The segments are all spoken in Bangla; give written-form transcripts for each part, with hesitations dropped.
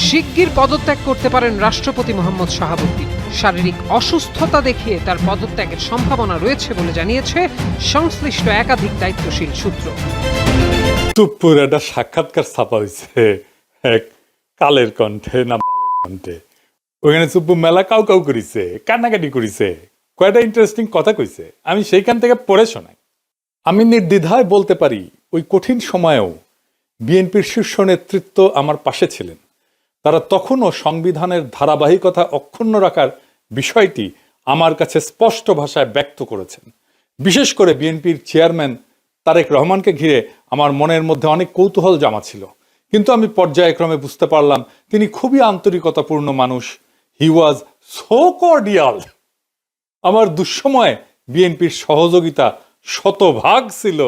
শিগগির পদত্যাগ করতে পারেন রাষ্ট্রপতি মোহাম্মদ শাহাবুদ্দিন। শারীরিক অসুস্থতা দেখিয়ে তার পদত্যাগের সম্ভাবনা রয়েছে বলে জানিয়েছে সংশ্লিষ্ট একাধিক দায়িত্বশীল সূত্র। টুপ্পুর একটা সাক্ষাৎকার ছাপা হয়েছে এক কালের কণ্ঠে না বালের কণ্ঠে। ওখানে চুপ্পু মেলা কাউ কাউ করিছে, কান্নাকাটি করিছে, কয়টা ইন্টারেস্টিং কথা কইছে। আমি সেইখান থেকে পড়ে শোনাই। আমি নির্দ্বিধায় বলতে পারি ওই কঠিন সময়েও বিএনপির শীর্ষ নেতৃত্ব আমার পাশে ছিলেন। তারা তখনও সংবিধানের ধারাবাহিকতা অক্ষুণ্ণ রাখার বিষয়টি আমার কাছে স্পষ্ট ভাষায় ব্যক্ত করেছেন। বিশেষ করে বিএনপির চেয়ারম্যান তারেক রহমানকে ঘিরে আমার মনের মধ্যে অনেক কৌতূহল জমা ছিল, কিন্তু আমি পর্যায়ক্রমে বুঝতে পারলাম তিনি খুবই আন্তরিকতাপূর্ণ মানুষ। হি ওয়াজ সো কর্ডিয়াল। আমার দুঃসময়ে বিএনপির সহযোগিতা শতভাগ ছিল।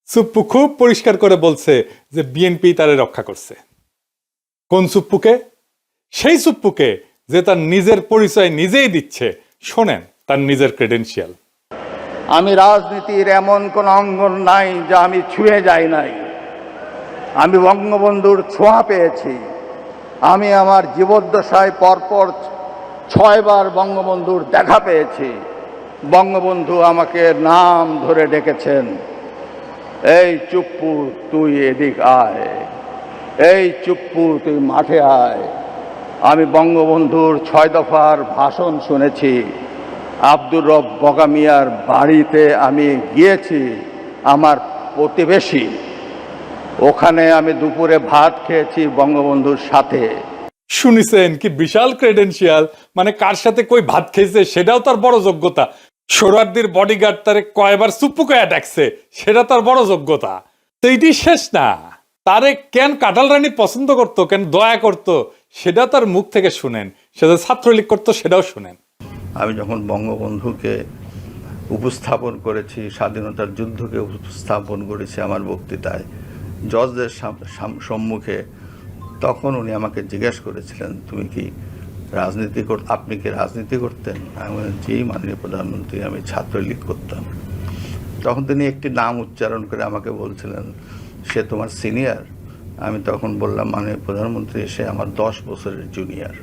চুপ্পু খুব পরিষ্কার করে বলছে যে বিএনপি তারে রক্ষা করছে। কোন চুপ্পুকে? সেই চুপ্পুকে যে তার নিজের পরিচয় নিজেই দিচ্ছে। শোনেন তার নিজের ক্রেডেনশিয়াল। আমি রাজনীতির এমন কোন অঙ্গন নাই যা আমি ছুঁয়ে যাই নাই। আমি বঙ্গবন্ধুর ছোঁয়া পেয়েছি। আমি আমার জীবদ্দশায় পরপর 6 বার বঙ্গবন্ধুর দেখা পেয়েছি। বঙ্গবন্ধু আমাকে নাম ধরে ডেকেছেন, এই চুপ্পু তুই এদিক আয়, এই চুপ্পু তুই মাঠে আয়। আমি বঙ্গবন্ধুর 6 দফার ভাষণ শুনেছি। আব্দুর রব বগা মিয়ার বাড়িতে আমি গিয়েছি, আমার প্রতিবেশী। ওখানে আমি দুপুরে ভাত খেয়েছি বঙ্গবন্ধুর সাথে। শুনিছেন কি বিশাল ক্রেডেনশিয়াল? মানে কার সাথে কই ভাত খেয়েছে সেটাও তার বড় যোগ্যতা। সোহরাওয়ার্দীর বডিগার্ড তারে কয়বার চুপ্পু কয়া ডাকছে সেটা তার বড় যোগ্যতা। তো এটি শেষ না, তারে কেন কাঁঠাল রানী পছন্দ করতো, কেন দয়া করতো, সেটা তার মুখ থেকে শুনেন। সে যে ছাত্রলীগ করতো সেটাও শুনেন। আমি যখন বঙ্গবন্ধুকে উপস্থাপন করেছি, স্বাধীনতার যুদ্ধকে উপস্থাপন করেছি আমার বক্তৃতায় জজদের সম্মুখে, তখন উনি আমাকে জিজ্ঞেস করেছিলেন, তুমি কি আপনি কি রাজনীতি করতেন? আমি বললাম, জি মাননীয় প্রধানমন্ত্রী, আমি ছাত্রলীগ করতাম। তখন তিনি একটি নাম উচ্চারণ করে আমাকে বলছিলেন, সে তোমার সিনিয়র? আমি তখন বললাম, মাননীয় প্রধানমন্ত্রী, সে আমার 10 বছরের জুনিয়র।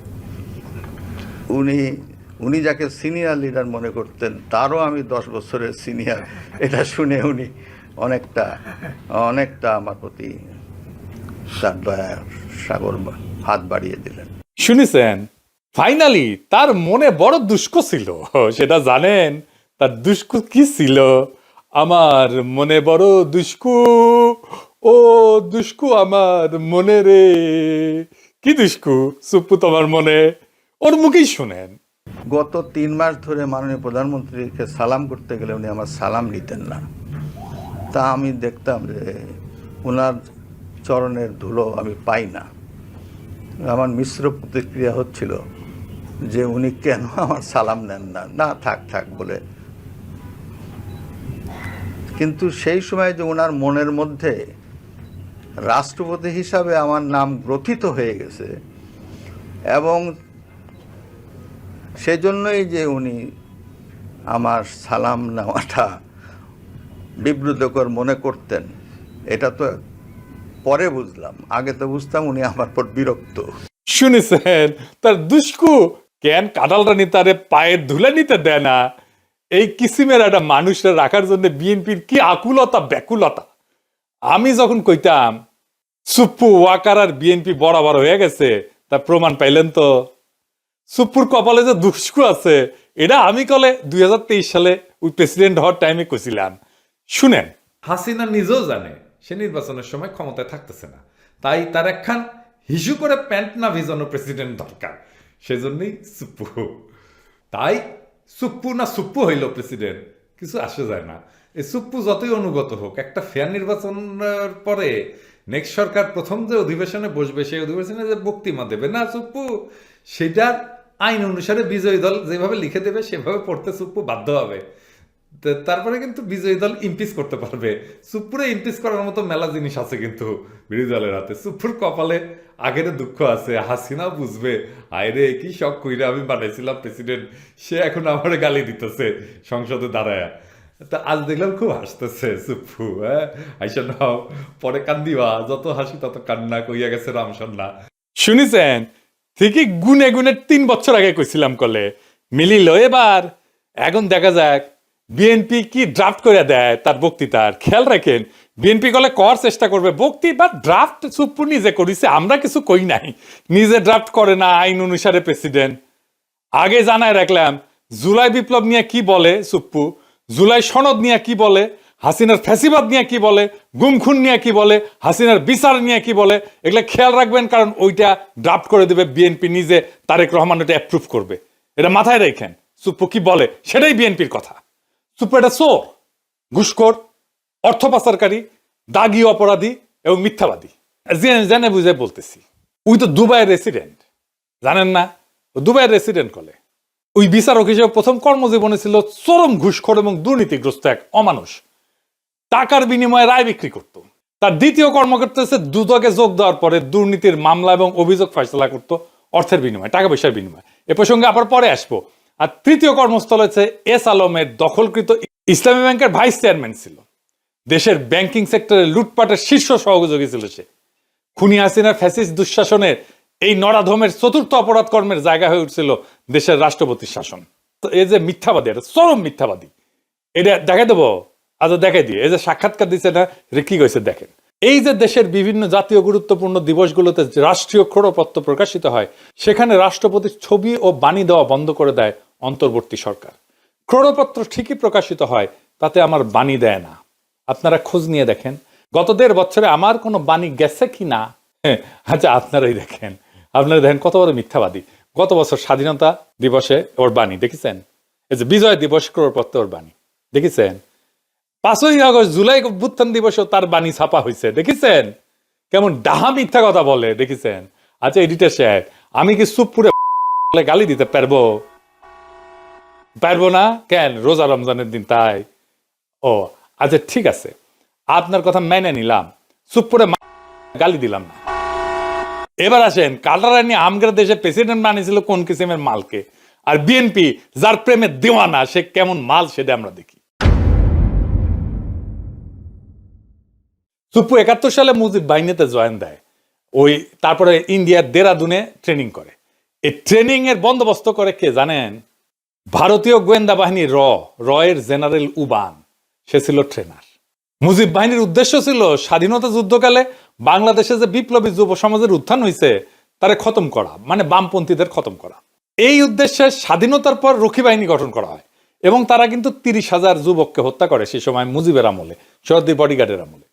উনি যাকে সিনিয়র লিডার মনে করতেন তারও আমি 10 বছরের সিনিয়র। এটা শুনে উনি অনেকটা আমার প্রতি তার দয়ার সাগর হাত বাড়িয়ে দিলেন। শুনেছেন? ফাইনালি তার মনে বড় দুষ্কু ছিল। সেটা জানেন তার দুষ্কু কি ছিল? আমার মনে বড় দুষ্কু, ও দুষ্কু আমার মনে রে। কি দুষ্কু চুপ্পু তোমার মনে? ওর মুখেই শুনেন। গত 3 মাস ধরে মাননীয় প্রধানমন্ত্রীকে সালাম করতে গেলে উনি আমার সালাম নিতেন না। তা আমি দেখতাম যে ওনার চরণের ধুলো আমি পাই না। আমার মিশ্র প্রতিক্রিয়া হচ্ছিল যে উনি কেন আমার সালাম নেন না, না থাক বলে। কিন্তু সেই সময় যে ওনার মনের মধ্যে রাষ্ট্রপতি হিসাবে আমার নাম গ্রথিত হয়ে গেছে, এবং সেজন্যই যে উনি আমার সালাম নেওয়াটা বিব্রতকর মনে করতেন, এটা তো পরে বুঝলাম। আগে তো বুঝতাম উনি আমার পর বিরক্ত। শুনেছেন তার দুষ্কু কেন কাঁঠাল রানী তারে পায়ের ধুলে নিতে দেয় না? এই কিসিমের একটা মানুষরা রাখার জন্য বিএনপির কি আকুলতা ব্যাকুলতা। আমি যখন কইতাম চুপ্পু ওয়াকার আর বিএনপি বরাবর হয়ে গেছে, তার প্রমাণ পাইলেন তো। চুপ্পুর কপালে যে দুষ্কু আছে এটা আমি কলে 2023 সালে ওই প্রেসিডেন্ট হওয়ার টাইমে কইছিলাম। শুনেন, হাসিনা নিজেও জানে সে নির্বাচনের সময় ক্ষমতায় থাকতেছে না, তাই তার একখান হিসু করে প্যান্ট না ভিজানো প্রেসিডেন্ট দরকার। সেজন্যই চুপ্পু। তাই চুপ্পু হইল প্রেসিডেন্ট কিছু আসে যায় না। এই চুপ্পু যতই অনুগত হোক, একটা ফেয়ার নির্বাচনের পরে নেক্সট সরকার প্রথম যে অধিবেশনে বসবে সেই অধিবেশনে যে বক্তৃতা দেবে না চুপ্পু, সেটার আইন অনুসারে বিজয়ী দল যেভাবে লিখে দেবে সেভাবে পড়তে চুপ্পু বাধ্য হবে। তারপরে কিন্তু বিজয়ী দল ইমপিচ করতে পারবে। চুপ্পুরে ইমপিচ করার মতো মেলা জিনিস আছে কিন্তু বিরোধী দলের হাতে। চুপ্পুর কপালে আগের দুঃখ আছে, হাসিনাও বুঝবে, আয়রে কি শখ কইরা আমি বানাইছিলাম প্রেসিডেন্ট, সে এখন আমার গালি দিতেছে সংসদে দাঁড়ায়। তা আজ দেখলাম খুব হাসতেছে চুপ্পু। হ্যাঁ, আইসা নাও পরে কান্দিবা, যত হাসি তত কান্না, কইয়া গেছে রামসন্না। শুনিছেন ঠিকই গুনে গুনে 3 বছর আগে কইছিলাম কলে মিলিল এবার। এখন দেখা যাক বিএনপি কি ড্রাফট করে দেয় তার বক্তৃতার। খেয়াল রাখেন বিএনপি কলে কর চেষ্টা করবে বক্তৃতা ড্রাফট সুপ্পু নিজে করিছে, আমরা কিছু কই নাই। নিজে ড্রাফট করে না, আইন অনুসারে প্রেসিডেন্ট। আগে জানায় রাখলাম জুলাই বিপ্লব নিয়ে কি বলে সুপ্পু, জুলাই সনদ নিয়ে কি বলে, হাসিনার ফ্যাসিবাদ নিয়ে কি বলে, গুম খুন নিয়ে কি বলে, হাসিনার বিচার নিয়ে কি বলে, এগুলো খেয়াল রাখবেন, কারণ ওইটা ড্রাফট করে দেবে বিএনপি নিজে। তারেক রহমান ওটা অ্যাপ্রুভ করবে। এটা মাথায় রাখেন সুপ্পু কি বলে সেটাই বিএনপির কথা। সুপ্পু এটা চোর, ঘুষখোর, অর্থ পাচারকারী, দাগী অপরাধী এবং মিথ্যাবাদী। জেনে বুঝে বলতেছি, ওই তো দুবাইয়ের রেসিডেন্ট, জানেন না? দুবাইয়ের রেসিডেন্ট কলে ওই বিচারক হিসেবে প্রথম কর্মজীবনে ছিল চরম ঘুষখোর এবং দুর্নীতিগ্রস্ত এক অমানুষ। টাকার বিনিময়ে রায় বিক্রি করত। তার দ্বিতীয় কর্মকর্তা হচ্ছে দুদকে যোগ দেওয়ার পরে দুর্নীতির মামলা এবং অভিযোগ ফয়সলা করত অর্থের বিনিময়ে, টাকা পয়সার বিনিময়ে। এ প্রসঙ্গে আবার পরে আসবো। আর তৃতীয় কর্মস্থল হচ্ছে এস আলমের দখলকৃত ইসলামী ব্যাংকের ভাইস চেয়ারম্যান ছিল। দেশের ব্যাংকিং সেক্টরে লুটপাটের শীর্ষ সহযোগী ছিল সে। খুনি হাসিনার ফ্যাসিস্ট দুঃশাসনের এই নরাধমের চতুর্থ অপরাধ কর্মের জায়গা হয়ে উঠছিল দেশের রাষ্ট্রপতির শাসন। তো এই যে মিথ্যাবাদী, এটা চরম মিথ্যাবাদী, এটা দেখাই দেবো। আজ দেখাই দিয়ে এই যে সাক্ষাৎকার দিচ্ছে না, কি কইছে দেখেন। এই যে দেশের বিভিন্ন জাতীয় গুরুত্বপূর্ণ দিবসগুলোতে রাষ্ট্রীয় ক্রোড়পত্র প্রকাশিত হয়, সেখানে রাষ্ট্রপতির ছবি ও বাণী দেওয়া বন্ধ করে দেয় অন্তর্বর্তী সরকার। ক্রোড়পত্র ঠিকই প্রকাশিত হয়, তাতে আমার বাণী দেয় না। আপনারা খোঁজ নিয়ে দেখেন গত 1.5 বছরে আমার কোনো বাণী গেছে কি না। আচ্ছা আপনারাই দেখেন, আপনারা দেখেন কত বড় মিথ্যাবাদী। গত বছর স্বাধীনতা দিবসে ওর বাণী দেখেছেন, এই যে বিজয় দিবস ক্রোড়পত্র ওর বাণী দেখেছেন। 5ই আগস্ট জুলাই অভ্যুত্থান দিবসেও তার বাণী ছাপা হয়েছে দেখেছেন। কেমন ডাহা মিথ্যা কথা বলে দেখেছেন। আচ্ছা এডিটর সাহেব, আমি কি সুপ্পুরে গালি দিতে পারবো? পারবো না কেন? রোজা রমজানের দিন তাই। ও আচ্ছা ঠিক আছে, আপনার কথা মেনে নিলাম, সুপ্পুরে গালি দিলাম না। এবার আসেন কাটারানি আমগের দেশে প্রেসিডেন্ট বানিয়েছিল কোন কিসিমের মালকে, আর বিএনপি যার প্রেমে দেওয়ানা সে কেমন মাল সেটা আমরা দেখি। সুপ্পু 71 সালে মুজিব বাহিনীতে জয়েন দেয়। ওই তারপরে ইন্ডিয়ার দেরাদুনে ট্রেনিং করে। এই ট্রেনিং এর বন্দোবস্ত করে কে জানেন? ভারতীয় গোয়েন্দা বাহিনী রয়ের জেনারেল উবান, সে ছিল ট্রেনার। মুজিব বাহিনীর উদ্দেশ্য ছিল স্বাধীনতা যুদ্ধকালে বাংলাদেশে যে বিপ্লবী যুব সমাজের উত্থান হয়েছে তারে খতম করা, মানে বামপন্থীদের খতম করা। এই উদ্দেশ্যে স্বাধীনতার পর রক্ষী বাহিনী গঠন করা হয় এবং তারা কিন্তু 30,000 যুবককে হত্যা করে সেই সময় মুজিবের আমলে, শহীদ বডিগার্ডের আমলে।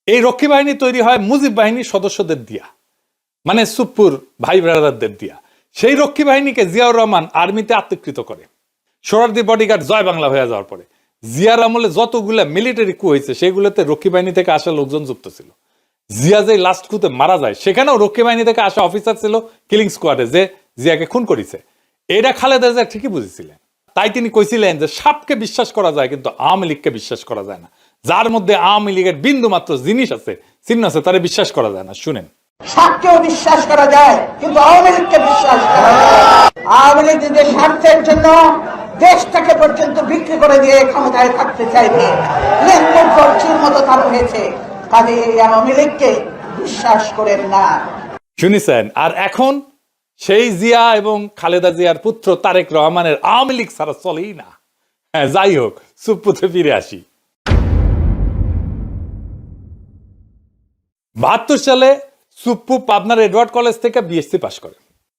এই রক্ষী বাহিনী তৈরি হয় মুজিব বাহিনীর সদস্যদের দিয়া, মানে সুপ্পুর ভাই ব্রাদারদের দিয়া। সেই রক্ষী বাহিনীকে জিয়াউর রহমান আর্মিতে আত্মীকৃত করে। সোহরাওয়ার্দী বডিগার্ড জয় বাংলা হয়ে যাওয়ার পরে জিয়ার আমলে যতগুলা মিলিটারি কু হয়েছে সেগুলোতে রক্ষী বাহিনী থেকে আসা লোকজন যুক্ত ছিল। জিয়া যে লাস্ট কুতে মারা যায় সেখানেও রক্ষী বাহিনী থেকে আসা অফিসার ছিল কিলিং স্কোয়াডে, যে জিয়াকে খুন করেছে। এটা খালেদা জিয়া ঠিকই বুঝেছিলেন। তাই তিনি কইছিলেন যে সাপকে বিশ্বাস করা যায় কিন্তু আওয়ামী লীগকে বিশ্বাস করা যায় না। যার মধ্যে আওয়ামী লীগের বিন্দু মাত্র জিনিস আছে, চিহ্ন আছে, তারে বিশ্বাস করা যায় না। শুনেন, সাপকেও বিশ্বাস করা যায় কিন্তু আওয়ামী লীগকে বিশ্বাস করা যায়। আওয়ামী লীগ নিজের স্বার্থের জন্য দেশটাকে পর্যন্ত বিক্রি করে দিয়ে ক্ষমতায় থাকতে চাইবে, লেনদেন করছির মতো তার হয়েছে। কাজে আওয়ামী লীগকে বিশ্বাস করেন না। শুনেছেন? আর এখন সেই জিয়া এবং খালেদা জিয়ার পুত্র তারেক রহমানের আওয়ামী লীগ ছাড়া চলেই না। হ্যাঁ, যাই হোক, সুপ্পুতে ফিরে আসি। 72 সালে সুপ্পু পাবনার এডওয়ার্ড কলেজ থেকে বিএসসি পাশ করে।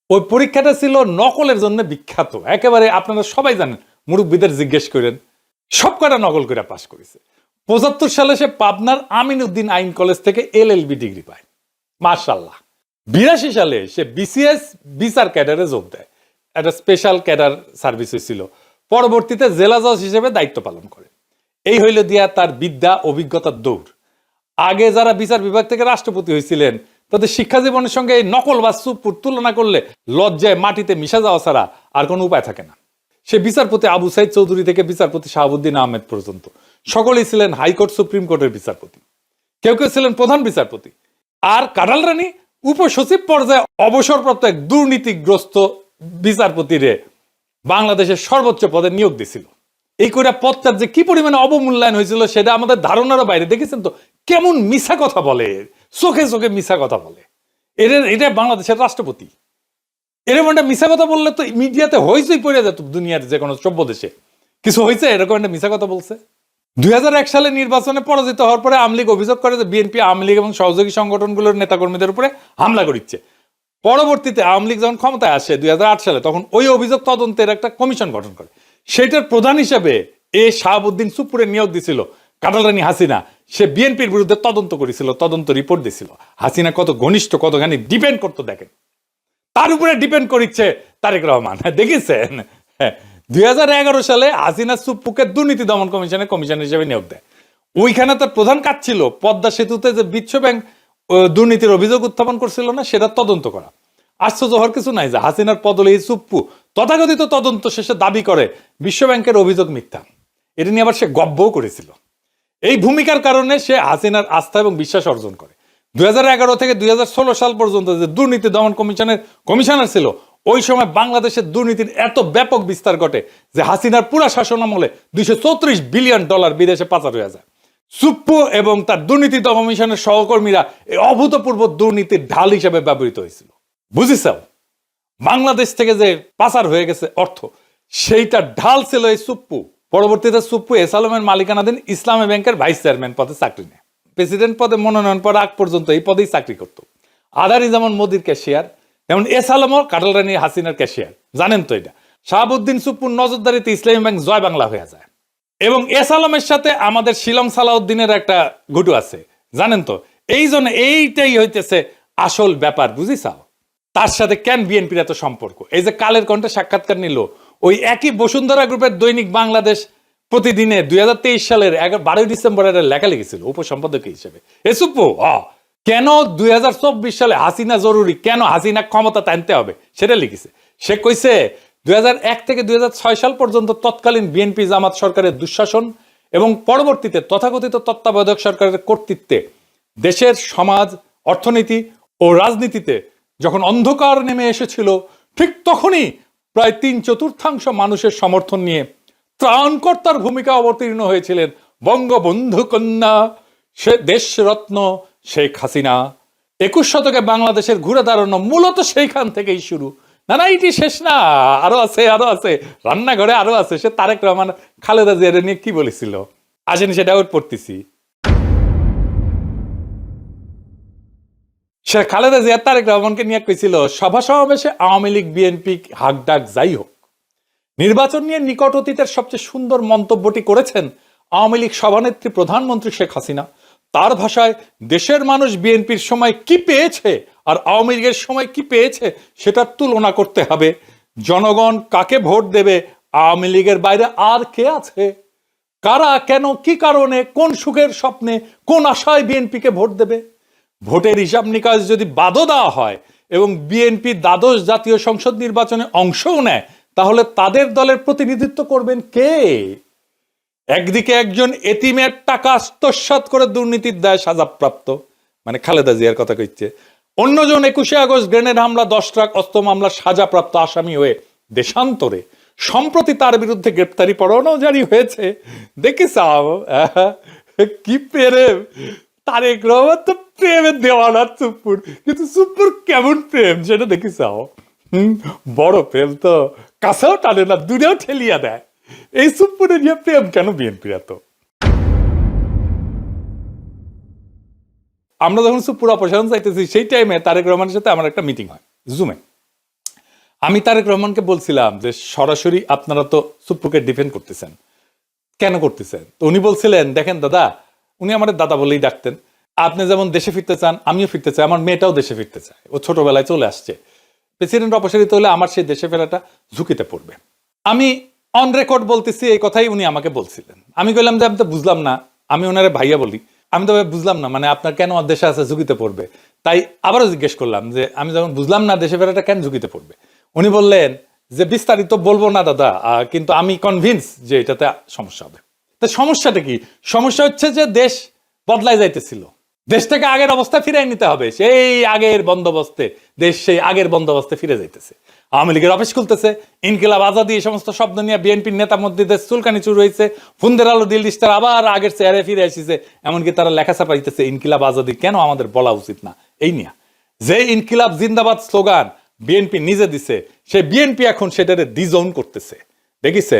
ওই পরীক্ষাটা ছিল নকলের জন্য বিখ্যাত, একেবারে আপনারা সবাই জানেন, মুরব্বীদের জিজ্ঞেস করেন, সব কটা নকল করে পাশ করেছে। 75 সালে সে পাবনার আমিন উদ্দিন আইন কলেজ থেকে LLB ডিগ্রি পায়, মাশাআল্লাহ। 82 সালে সে BCS বিচার ক্যাডারে যোগ দেয়। একটা স্পেশাল ক্যাডার সার্ভিস হয়েছিল। পরবর্তীতে জেলা জজ হিসেবে দায়িত্ব পালন করে। এই হইল দিয়া তার বিদ্যা অভিজ্ঞতার দৌড়। আগে যারা বিচার বিভাগ থেকে রাষ্ট্রপতি হয়েছিলেন তাদের শিক্ষা জীবনের সঙ্গে এই নকল বা সুপ্পুর তুলনা করলে লজ্জায় মাটিতে মিশা যাওয়া ছাড়া আর কোনো উপায় থাকে না। সে বিচারপতি আবু সাইদ চৌধুরী থেকে বিচারপতি শাহাবুদ্দিন আহমেদ পর্যন্ত সকলেই ছিলেন হাইকোর্ট সুপ্রিম কোর্টের বিচারপতি, কেউ কেউ ছিলেন প্রধান বিচারপতি। আর কাঁঠাল রানী উপসচিব পর্যায়ে অবসরপ্রাপ্ত এক দুর্নীতিগ্রস্ত বিচারপতিরে বাংলাদেশের সর্বোচ্চ পদে নিয়োগ দিছিল। এই করে পদটার যে কি পরিমাণে অবমূল্যায়ন হয়েছিল সেটা আমাদের ধারণারও বাইরে। দেখেছেন তো কেমন মিছা কথা বলে, চোখে চোখে মিছা কথা বলে। এটা বাংলাদেশের রাষ্ট্রপতি। এরকম একটা মিশা কথা বললে তো মিডিয়াতে হইচই পড়ে যেত দুনিয়ার যে কোনো সভ্য দেশে। কিছু হয়েছে এরকম একটা মিশা কথা বলছে। 2001 সালে নির্বাচনে পরাজিত হওয়ার পরে আওয়ামী লীগ অভিযোগ করে যে বিএনপি, আওয়ামী লীগ এবং সহযোগী সংগঠনগুলোর নেতাকর্মীদের উপরে হামলা করিচ্ছে। পরবর্তীতে আওয়ামী লীগ যখন ক্ষমতায় আসে 2008 সালে, তখন ওই অভিযোগ তদন্তের একটা কমিশন গঠন করে। সেটার প্রধান হিসেবে শাহাবুদ্দিন সুপ্পুরে নিয়োগ দিছিল কাটালরানী হাসিনা। সে বিএনপির বিরুদ্ধে তদন্ত করেছিল, তদন্ত রিপোর্ট দিছিল। হাসিনা কত ঘনিষ্ঠ, কতখানি ডিপেন্ড করতো দেখেন। তার উপরে ডিপেন্ড করিচ্ছে তারেক রহমান। দেখেছেন 2011 সালে হাসিনা সুপ্পুকে দুর্নীতি দমন কমিশনের হিসেবে নিয়োগ দেয়। ওইখানে তার প্রধান কাজ ছিল পদ্মা সেতুতে যে বিশ্ব ব্যাংক দুর্নীতির অভিযোগ উত্থাপন করছিল না, সেটা তদন্ত করা। আশ্চর্য হওয়ার কিছু নাই যে হাসিনার পদলে সুপ্পু তথাকথিত তদন্ত শেষে দাবি করে বিশ্ব ব্যাংকের অভিযোগ মিথ্যা। এটা নিয়ে আবার সে গব্বও করেছিল। এই ভূমিকার কারণে সে হাসিনার আস্থা এবং বিশ্বাস অর্জন করে। 2011 থেকে 2016 সাল পর্যন্ত যে দুর্নীতি দমন কমিশনের কমিশনার ছিল, ওই সময় বাংলাদেশের দুর্নীতির এত ব্যাপক বিস্তার ঘটে যে হাসিনার পুরা শাসনামলে $234 বিলিয়ন বিদেশে পাচার হয়ে যায়। সুপ্পু এবং তার দুর্নীতি দমন কমিশনের সহকর্মীরা এই অভূতপূর্ব দুর্নীতির ঢাল হিসেবে ব্যবহৃত হয়েছিল। বুঝিস বাংলাদেশ থেকে যে পাচার হয়ে গেছে অর্থ, সেইটা ঢাল ছিল এই সুপ্পু। পরবর্তীতে সুপ্পু এস আলমের মালিকানাধীন ইসলামী ব্যাংকের ভাইস চেয়ারম্যান পদে চাকরি নেয়। প্রেসিডেন্ট পদে মনোনয়ন পাওয়ার আগ পর্যন্ত এই পদেই চাকরি করত। আদারি যেমন মোদির ক্যাশিয়ার, যেমন এস আলমও কাটালরানী হাসিনার ক্যাশিয়ার। জানেন তো এটা। শাহাবুদ্দিন সুপ্পুর নজরদারিতে ইসলামী ব্যাংক জয় বাংলা হয়ে যায়। এবং এস আলমের সাথে আমাদের শিলং সালাউদ্দিনের একটা ঘুটু আছে, জানেন তো। এই জন্য এইটাই হইতেছে আসল ব্যাপার, বুঝিসাও। তার সাথে কেন বিএনপির এত সম্পর্ক? এই যে কালের কণ্ঠে সাক্ষাৎকার নিল, ওই একই বসুন্ধরা গ্রুপের দৈনিক বাংলাদেশ প্রতিদিনে 2023 সালের 12 ডিসেম্বর লেখা লিখেছিল উপসম্পাদক হিসেবে। এ সুপ্পু কেন 2024 সালে হাসিনা জরুরি, কেন হাসিনা ক্ষমতা টানতে হবে সেটা লিখেছে। সে কইছে 2001 থেকে 2006 সাল পর্যন্ত তৎকালীন বিএনপি জামাত সরকারের দুঃশাসন এবং পরবর্তীতে তথাকথিত তত্ত্বাবধায়ক সরকারের কর্তৃত্বে দেশের সমাজ, অর্থনীতি ও রাজনীতিতে যখন অন্ধকার নেমে এসেছিল, ঠিক তখনই প্রায় 3/4 মানুষের সমর্থন নিয়ে ত্রাণকর্তার ভূমিকা অবতীর্ণ হয়েছিলেন বঙ্গবন্ধু কন্যা সে দেশরত্ন শেখ হাসিনা। 21 শতকে বাংলাদেশের ঘুরে দাঁড়ানো মূলত সেইখান থেকেই শুরু। না এটি শেষ না, আরো আছে রান্নাঘরে আরো আছে। সে তারেক রহমান খালেদা জিয়া নিয়ে কি বলেছিল, আসেন সেটা ওর পড়তেছি। সে খালেদা জিয়া তারেক রহমানকে নিয়ে কইছিল, সভা সমাবেশে আওয়ামী লীগ বিএনপি হাক ডাক যাই হোক, নির্বাচন নিয়ে নিকট অতীতের সবচেয়ে সুন্দর মন্তব্যটি করেছেন আওয়ামী লীগ সভানেত্রী প্রধানমন্ত্রী শেখ হাসিনা। তার ভাষায়, দেশের মানুষ বিএনপির সময় কি পেয়েছে আর আওয়ামী লীগের সময় কি পেয়েছে সেটার তুলনা করতে হবে। জনগণ কাকে ভোট দেবে, আওয়ামী লীগের বাইরে আর কে আছে? কারা, কেন, কি কারণে, কোন সুখের স্বপ্নে, কোন আশায় বিএনপিকে ভোট দেবে? ভোটের হিসাব নিকাশ যদি বাদও দেওয়া হয় এবং বিএনপি দ্বাদশ জাতীয় সংসদ নির্বাচনে অংশও নেয়, তাহলে তাদের দলের প্রতিনিধিত্ব করবেন কে? একদিকে একজন এতিমের টাকা আত্মসাৎ করে দুর্নীতির দায়ে সাজাপ্রাপ্ত, মানে খালেদা জিয়ার কথা কইছে, অন্যজন 21শে আগস্ট গ্রেনেড হামলা, 10 ট্রাক অস্ত্র মামলার সাজাপ্রাপ্ত আসামি হয়ে দেশান্তরে। সম্প্রতি তার বিরুদ্ধে গ্রেপ্তারি পরোয়ানাও জারি হয়েছে। দেখিস কি প্রেম! তারেক রহমান তো প্রেমের দেওয়ানা সুপ্পুর, কিন্তু সুপ্পুর কেমন প্রেম সেটা দেখিস। বড় প্রেম তো কাছেও টানে না, দূরেও ঠেলিয়া দেয়। এই সুপ্পুরে নিয়ে প্রেম কেন বিএনপির এত? আমরা যখন সুপ্পুর অপসারণ চাইতেছি, সেই টাইমে তারেক রহমানের সাথে আমার একটা মিটিং হয় জুমে। আমি তারেক রহমানকে বলছিলাম যে সরাসরি আপনারা তো সুপ্পুকে ডিফেন্ড করতেছেন, কেন করতেছেন? তো উনি বলছিলেন, দেখেন দাদা, উনি আমাদের দাদা বলেই ডাকতেন, আপনি যেমন দেশে ফিরতে চান, আমিও ফিরতে চাই, আমার মেয়েটাও দেশে ফিরতে চায়, ও ছোটবেলায় চলে আসছে। প্রেসিডেন্ট অপসারিত হলে আমার সেই দেশে ফেরাটা ঝুঁকিতে পড়বে। আমি অন রেকর্ড বলতেছি, এই কথাই উনি আমাকে বলছিলেন। আমি বললাম যে আমি তো বুঝলাম না, আমি ওনারে ভাইয়া বলি, আমি তো বুঝলাম না, মানে আপনার কেন দেশে আছে ঝুঁকিতে পড়বে? তাই আবারও জিজ্ঞেস করলাম যে আমি যখন বুঝলাম না দেশে ফেরাটা কেন ঝুঁকিতে পড়বে, উনি বললেন যে বিস্তারিত বলবো না দাদা, কিন্তু আমি কনভিন্স যে এটাতে সমস্যা হবে। তো সমস্যাটা কি? সমস্যা হচ্ছে যে দেশ বদলায় যাইতেছিল, দেশটাকে আগের অবস্থায় ফিরে নিতে হবে। সেই আগের বন্দোবস্তে, দেশ সেই আগের বন্দোবস্তে ফিরে যাইতেছে। আওয়ামী লীগের অফিস খুলতেছে, ইনকিলাব আজাদি, এই সমস্ত শব্দ নিয়ে বিএনপির নেতা মধ্যে চুলকানি শুরু হয়েছে। ফুন্দের আলো দিল্লিস্টার আবার আগের চেয়ারে ফিরে আসিছে, এমনকি তারা লেখা ছাপাইতেছে ইনকিলাব আজাদি কেন আমাদের বলা উচিত না, এই নিয়ে যে ইনকিলাব জিন্দাবাদ স্লোগান বিএনপি নিজে দিছে, সে বিএনপি এখন সেটারে ডিজোন করতেছে। দেখিছে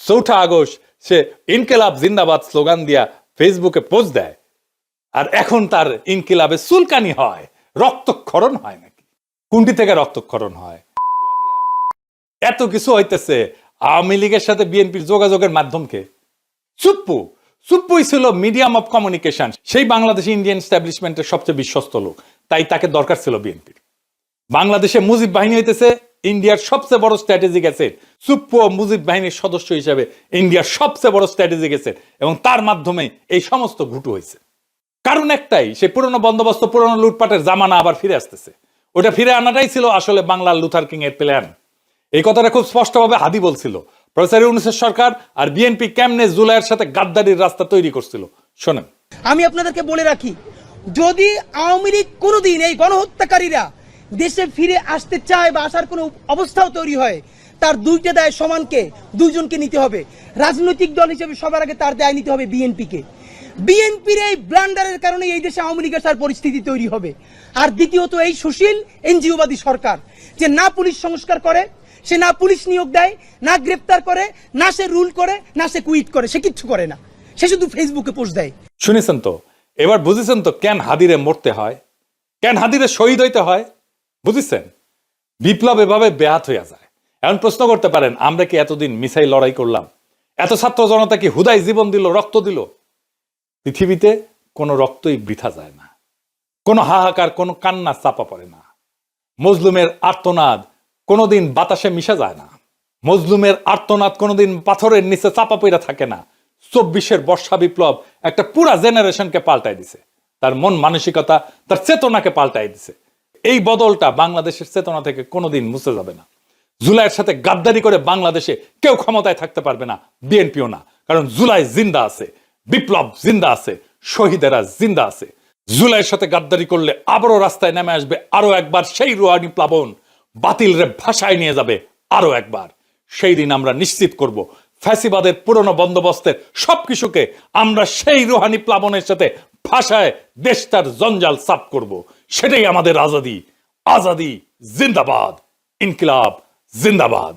4 আগস্ট সে ইনকিলাব জিন্দাবাদ স্লোগান দিয়া ফেসবুকে পোস্ট দেয়, আর এখন তার ইনকিলাবে চুলকানি হয়, রক্তক্ষরণ হয় নাকি? কোনটি থেকে রক্তক্ষরণ হয়? এত কিছু হইতেছে, আওয়ামী লীগের সাথে বিএনপির যোগাযোগের মাধ্যমকে সুপ্পুই ছিল মিডিয়াম অফ কমিউনিকেশন। সেই বাংলাদেশি ইন্ডিয়ান এস্টাবলিশমেন্টের সবচেয়ে বিশ্বস্ত লোক, তাই তাকে দরকার ছিল বিএনপির। বাংলাদেশে মুজিব বাহিনী হইতেছে ইন্ডিয়ার সবচেয়ে বড় স্ট্র্যাটেজিক অ্যাসেট। সুপ্পু মুজিব বাহিনীর সদস্য হিসেবে ইন্ডিয়ার সবচেয়ে বড় স্ট্র্যাটেজিক অ্যাসেট, এবং তার মাধ্যমে এই সমস্ত ঘুটু হয়েছে। কারণ একটাই, সেই পুরনো বন্দোবস্ত, পুরনো লুটপাটের জামানা আবার ফিরে আসতেছে। ওটা ফিরে আনাটাই ছিল আসলে বাংলার লুথার কিং এর প্ল্যান। এই কথাটা খুব স্পষ্টভাবে হাদি বলছিল। প্রফেসর ইউনূসের সরকার আর বিএনপি কেমনে জুলাইয়ের সাথে গাদ্দারির রাস্তা তৈরি করছিল শোনেন। আমি আপনাদেরকে বলে রাখি, যদি আওয়ামী লীগ কোনোদিন এই গণহত্যাকারীরা দেশে ফিরে আসতে চায় বা আসার কোনো অবস্থাও তৈরি হয়, তার দুইটা দায় সমানকে, দুইজনকে নিতে হবে। রাজনৈতিক দল হিসেবে সবার আগে তার দায় নিতে হবে বিএনপিকে। বিএনপির এই ব্লান্ডারের কারণে এই দেশে আওয়ামী লীগের সার পরিস্থিতি তৈরি হবে। আর দ্বিতীয়ত এই সুশীল এনজিওবাদী সরকার, যে না পুলিশ সংস্কার করে, সে না পুলিশ নিয়োগ দেয়, না গ্রেপ্তার করে, না সে রুল করে, না সে কুইট করে, সে কিচ্ছু করে না, সে শুধু ফেসবুকে পোস্ট দেয়। শুনেছেন তো, এবার বুঝেছেন তো কেন হাদিরে মরতে হয়, কেন হাদিরে শহীদ হইতে হয়? বুঝেছেন? বিপ্লব এভাবে ব্যাহত হইয়া যায়। এখন প্রশ্ন করতে পারেন, আমরা কি এতদিন মিসাইল লড়াই করলাম? এত ছাত্র জনতা কি হুদাই জীবন দিল, রক্ত দিল? পৃথিবীতে কোনো রক্তই বৃথা যায় না, কোনো হাহাকার, কোনো কান্না চাপা পড়ে না। মজলুমের আর্তনাদ কোনোদিন বাতাসে মিশে যায় না, মজলুমের আর্তনাদ কোনোদিন পাথরের নিচে চাপা পড়ে থাকে না। 24-এর বর্ষা বিপ্লব একটা পুরা জেনারেশনকে পাল্টাই দিছে, তার মন মানসিকতা, তার চেতনাকে পাল্টাই দিছে। এই বদলটা বাংলাদেশের চেতনা থেকে কোনোদিন মুছে যাবে না। জুলাইয়ের সাথে গাদ্দারি করে বাংলাদেশে কেউ ক্ষমতায় থাকতে পারবে না, বিএনপিও না। কারণ জুলাই জিন্দা আছে, বিপ্লব জিন্দা আছে, শহীদেরা জিন্দা আছে। জুলাইয়ের সাথে গাদ্দারি করলে আবারও রাস্তায় নেমে আসবে আরো একবার সেই রুহানি প্লাবন, বাতিল রে ভাষায় নিয়ে যাবে আরো একবার। সেই দিন আমরা নিশ্চিত করব ফ্যাসিবাদের পুরনো বন্দোবস্তের সবকিছুকে আমরা সেই রুহানি প্লাবনের সাথে ভাষায় দেশটার জঞ্জাল সাফ করব। সেটাই আমাদের আজাদি। আজাদি জিন্দাবাদ, ইনকিলাব জিন্দাবাদ।